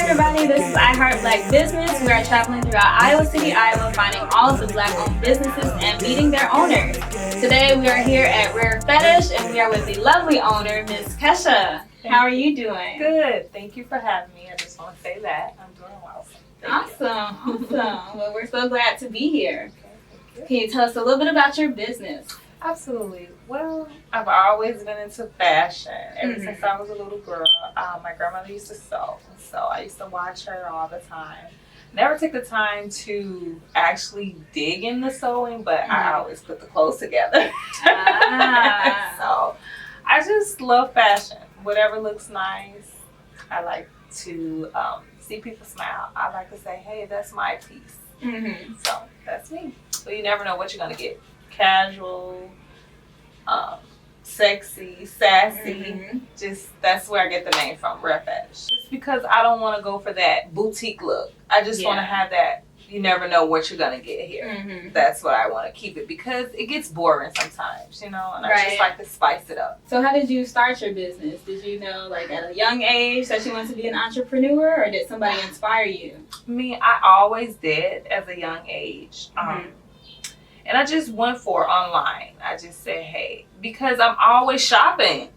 everybody, this is I Heart Black Business. We are traveling throughout Iowa City, Iowa, finding all of the Black-owned businesses and meeting their owners. Today we are here at Rare Fettish and we are with the lovely owner, Miss Kesha. How are you doing? Good. Thank you for having me. I just want to say that. I'm doing well. Awesome. Well, we're so glad to be here. Okay, Can you tell us a little bit about your business? Absolutely. Well, I've always been into fashion ever since I was a little girl. My grandmother used to sew, so I used to watch her all the time. Never took the time to actually dig in the sewing, but I always put the clothes together. So I just love fashion. Whatever looks nice. I like to see people smile. I like to say, hey, that's my piece. So that's me. But you never know what you're going to get. Casual, sexy, sassy. Just that's where I get the name from, Rare Fettish. Just because I don't want to go for that boutique look. I just want to have that. You never know what you're gonna get here. That's what I want to keep it because it gets boring sometimes, you know. And I just like to spice it up. So how did you start your business? Did you know, like at a young age, that you wanted to be an entrepreneur, or did somebody inspire you? Me, I always did as a young age. And I just went for online. I just said, hey, because I'm always shopping.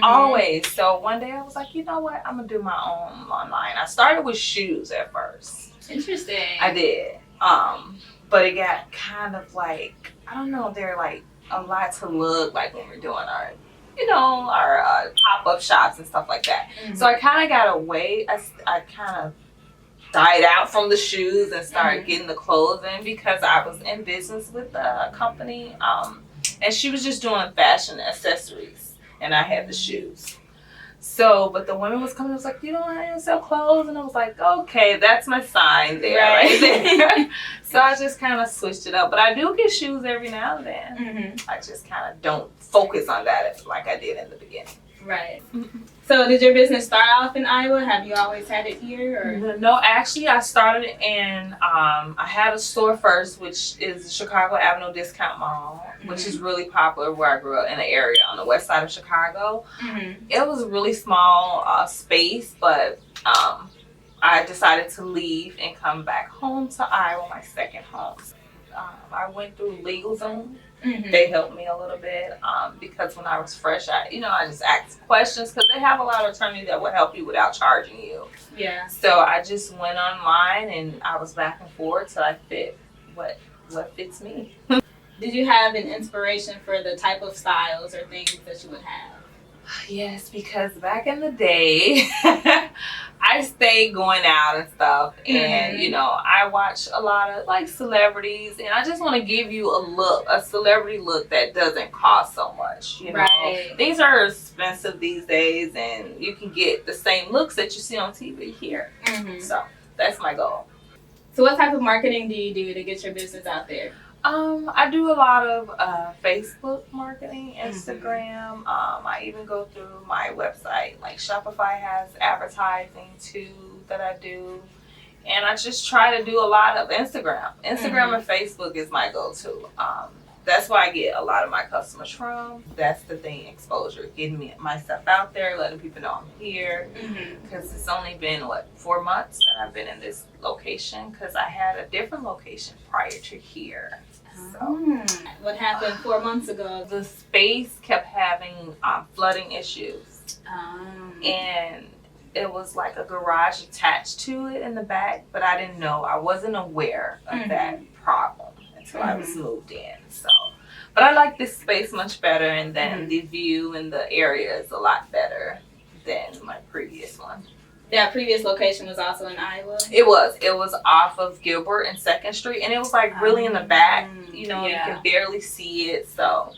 Always. So one day I was like, you know what? I'm going to do my own online. I started with shoes at first. Interesting. I did. But it got kind of like, I don't know, they're like a lot to look like when we're doing our, our pop-up shops and stuff like that. So I kind of got away. I kind of died out from the shoes and started getting the clothes in because I was in business with a company and she was just doing fashion accessories and I had the shoes. So, but the woman was coming and was like, you don't have to sell clothes? And I was like, okay, that's my sign there, right there. So I just kind of switched it up. But I do get shoes every now and then. I just kind of don't focus on that like I did in the beginning. Right. So did your business start off in Iowa? Have you always had it here? Or? No, actually I started in, I had a store first, which is the Chicago Avenue Discount Mall, which is really popular where I grew up in the area on the west side of Chicago. It was a really small space, but I decided to leave and come back home to Iowa, my second home. I went through LegalZoom. They helped me a little bit because when I was fresh, I just asked questions because they have a lot of attorneys that will help you without charging you. Yeah. So I just went online and I was back and forth till I fit what fits me. Did you have an inspiration for the type of styles or things that you would have? Yes, because back in the day, I stayed going out and stuff, and I watch a lot of like celebrities, and I just want to give you a celebrity look that doesn't cost so much. Things are expensive these days, and you can get the same looks that you see on TV here. So that's my goal. So what type of marketing do you do to get your business out there? I do a lot of Facebook marketing, Instagram. I even go through my website. Like Shopify has advertising too that I do. And I just try to do a lot of Instagram. Instagram and Facebook is my go-to. That's where I get a lot of my customers from. That's the thing, exposure. Getting myself out there, letting people know I'm here. Because it's only been, 4 months that I've been in this location. Because I had a different location prior to here. So, what happened 4 months ago? The space kept having flooding issues. And it was like a garage attached to it in the back. But I didn't know. I wasn't aware of that problem until I was moved in. So, but I like this space much better, and then the view and the area is a lot better than my previous one. That previous location was also in Iowa? It was off of Gilbert and 2nd Street, and it was like really in the back. You can barely see it. So,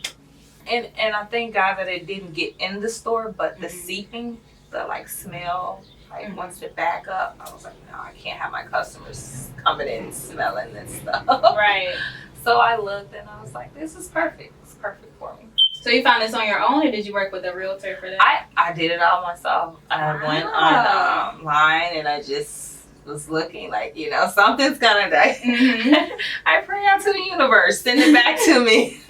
and I thank God that it didn't get in the store, but the seeping, the like smell, like once it back up, I was like, no, I can't have my customers coming in smelling this stuff. Right. So I looked and I was like, this is perfect. It's perfect for me. So you found this on your own, or did you work with a realtor for that? I did it all myself. I went online and I just was looking like, something's gonna die. I pray out to the universe, send it back to me.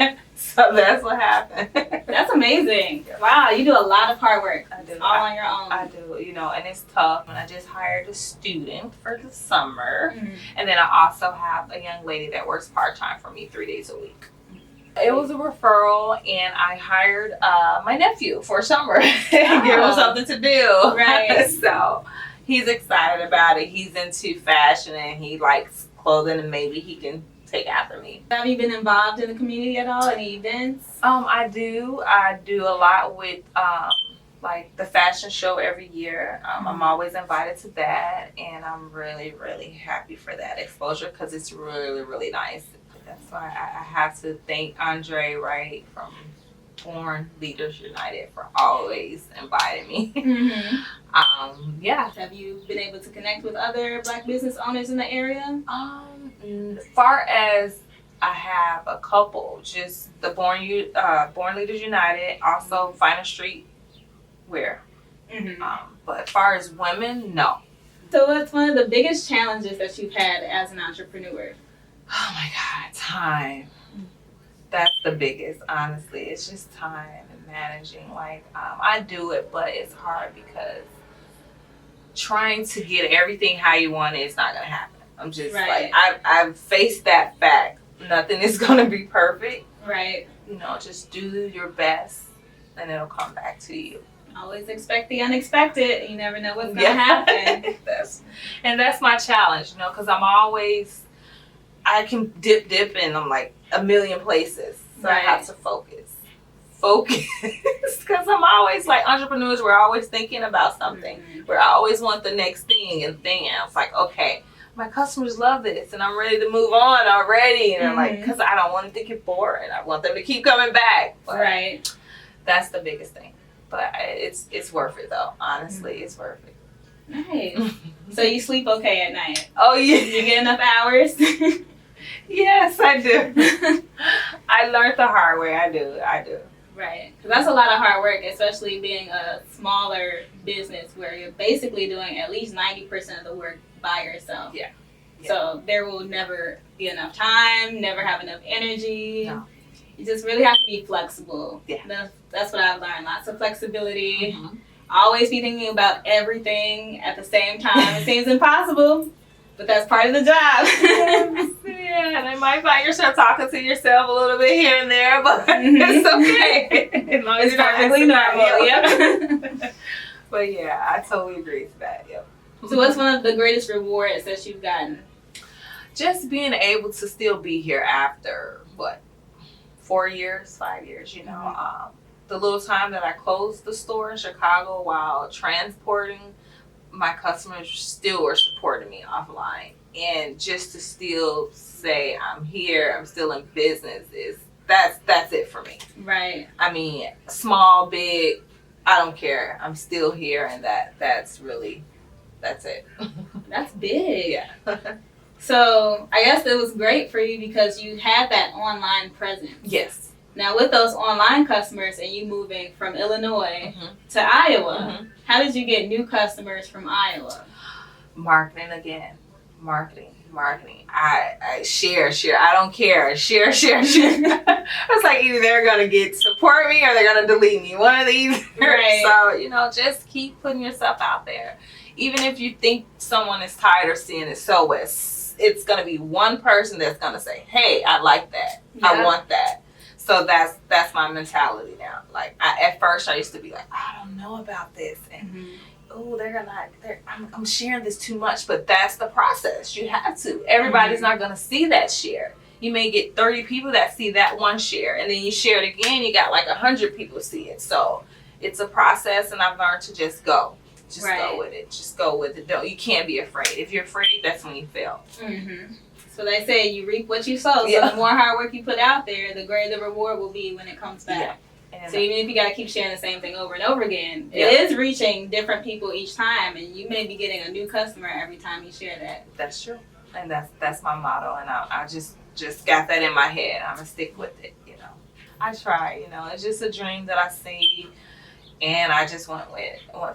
So that's what happened. That's amazing. Wow, you do a lot of hard work. I do. All on your own. I do, and it's tough. And I just hired a student for the summer. Mhm. And then I also have a young lady that works part-time for me 3 days a week. It was a referral, and I hired my nephew for summer. Give him something to do. Right. So he's excited about it. He's into fashion, and he likes clothing, and maybe he can take after me. Have you been involved in the community at all? Any events? I do a lot with like the fashion show every year. I'm always invited to that, and I'm really, really happy for that exposure because it's really, really nice. That's why I have to thank Andre Wright from Born Leaders United for always inviting me. Mm-hmm. Yeah. Have you been able to connect with other Black business owners in the area? Far as I have a couple, just the Born Leaders United, also Final Street Wear. Mm-hmm. But as far as women, no. So what's one of the biggest challenges that you've had as an entrepreneur? Oh my God, time. That's the biggest, honestly. It's just time and managing. Like, I do it, but it's hard because trying to get everything how you want it is not going to happen. I'm just Right. like, I've faced that fact. Nothing is going to be perfect. Right. Just do your best and it'll come back to you. Always expect the unexpected. You never know what's going to happen. That's my challenge, because I can dip and I'm like a million places. So Right. I have to focus. Because I'm always like entrepreneurs, we're always thinking about something. Mm-hmm. We always want the next thing and thing. And it's like, okay, my customers love this and I'm ready to move on already. And I'm like, because I don't want it to get boring. I want them to keep coming back. But Right. that's the biggest thing. But it's worth it though. Honestly, it's worth it. Nice. So you sleep okay at night? Oh yeah. You get enough hours? Yes, I do. I learned the hard way. I do. Right. Because that's a lot of hard work, especially being a smaller business where you're basically doing at least 90% of the work by yourself. Yeah. So there will never be enough time, never have enough energy. No. You just really have to be flexible. Yeah. That's what I've learned. Lots of flexibility. Mm-hmm. Always be thinking about everything at the same time. It seems impossible, but that's part of the job. Yeah, and you might find yourself talking to yourself a little bit here and there, but Mm-hmm. it's okay. As long as It's you're not perfectly acting normal. out. Yep. But yeah, I totally agree with that. Yep. So what's one of the greatest rewards that you've gotten? Just being able to still be here after 4 years, 5 years, the little time that I closed the store in Chicago while transporting, my customers still were supporting me offline. And just to still say I'm here, I'm still in business, that's it for me. Right. I mean, small, big, I don't care. I'm still here, and that's it. That's big. Yeah. So I guess it was great for you because you had that online presence. Yes. Now with those online customers and you moving from Illinois to Iowa, how did you get new customers from Iowa? Marketing again. Marketing. I share. I don't care. Share. It's like either they're gonna support me or they're gonna delete me. One of these. Right. So, just keep putting yourself out there. Even if you think someone is tired of seeing it, so it's gonna be one person that's gonna say, hey, I like that. Yeah. I want that. So that's my mentality now. Like at first I used to be like, I don't know about this, and I'm sharing this too much, but that's the process. You have to. Everybody's not gonna see that share. You may get 30 people that see that one share, and then you share it again, you got like 100 people see it. So it's a process, and I've learned to just go. Go with it. Just go with it. You can't be afraid. If you're afraid, that's when you fail. Mm-hmm. So they say you reap what you sow. So the more hard work you put out there, the greater the reward will be when it comes back. Yeah. So even if you got to keep sharing the same thing over and over again, it is reaching different people each time, and you may be getting a new customer every time you share that. That's true, and that's my motto, and I just got that in my head. I'm gonna stick with it. I try. It's just a dream that I see, and I just went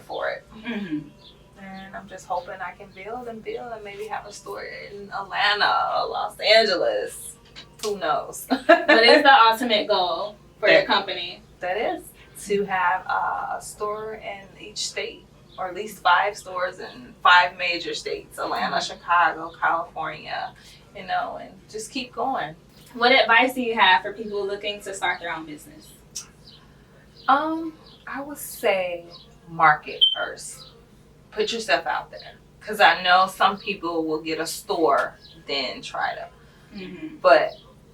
for it. Mm-hmm. And I'm just hoping I can build and maybe have a store in Atlanta or Los Angeles. who knows? What is the ultimate goal for your company? That is to have a store in each state, or at least 5 stores in 5 major states: Atlanta, Chicago, California, and just keep going. What advice do you have for people looking to start their own business? I would say market first. Put yourself out there. Because I know some people will get a store, then try to. But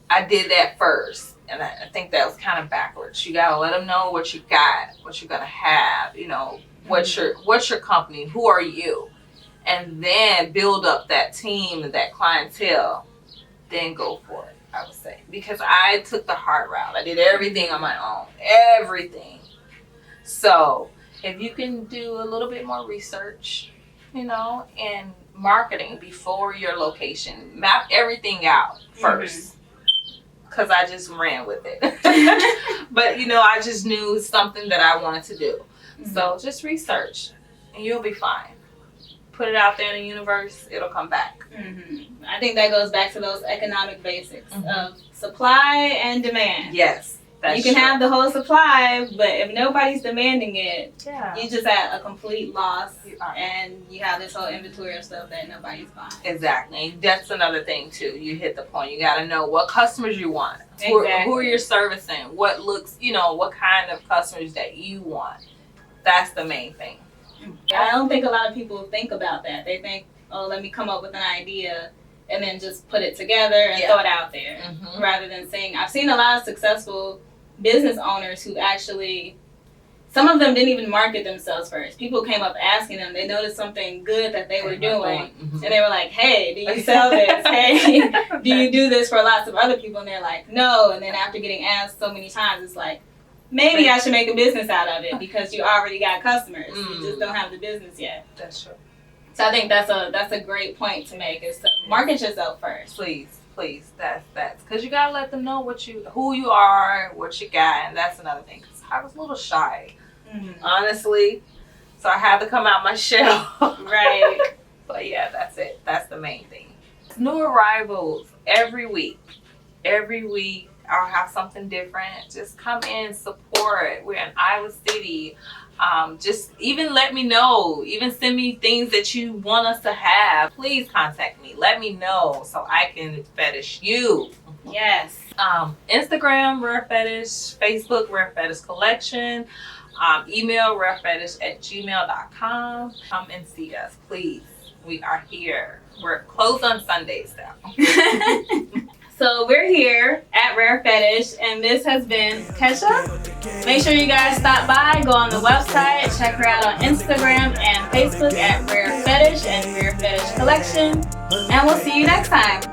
I did that first. And I think that was kind of backwards. You got to let them know what you got, what you're going to have, what's your company, who are you? And then build up that team and that clientele. Then go for it, I would say. Because I took the hard route. I did everything on my own. Everything. So if you can do a little bit more research, and marketing before your location, map everything out first. Because I just ran with it. But, I just knew something that I wanted to do. So just research and you'll be fine. Put it out there in the universe, it'll come back. I think that goes back to those economic basics of supply and demand. Yes. You can have the whole supply, but if nobody's demanding it, you just at a complete loss, and you have this whole inventory of stuff that nobody's buying. Exactly. That's another thing too. You hit the point. You got to know what customers you want. Exactly. Who are you servicing? What looks, what kind of customers that you want. That's the main thing. I don't think a lot of people think about that. They think, oh, let me come up with an idea and then just put it together and throw it out there, rather than saying, I've seen a lot of successful business owners who actually, some of them didn't even market themselves first. People came up asking them, they noticed something good that they were doing, and they were like, hey, do you sell this? Hey, do you do this for lots of other people? And they're like, no. And then after getting asked so many times, it's like, maybe I should make a business out of it because you already got customers. You just don't have the business yet. That's true. So I think that's a great point to make, is to market yourself first. Please, that's because you gotta let them know who you are, what you got, and that's another thing. Because I was a little shy, honestly, so I had to come out my shell. Right. But yeah, that's it. That's the main thing. New arrivals every week. Every week I'll have something different. Just come in, support. We're in Iowa City. Just even let me know. Even send me things that you want us to have. Please contact me. Let me know so I can fetish you. Yes. Instagram, Rare Fettish. Facebook, Rare Fettish Collection. Email, rarefettish@gmail.com. Come and see us, please. We are here. We're closed on Sundays now. So we're here at Rare Fettish, and this has been Kesha. Make sure you guys stop by, go on the website, check her out on Instagram and Facebook at Rare Fettish and Rare Fettish Collection. And we'll see you next time.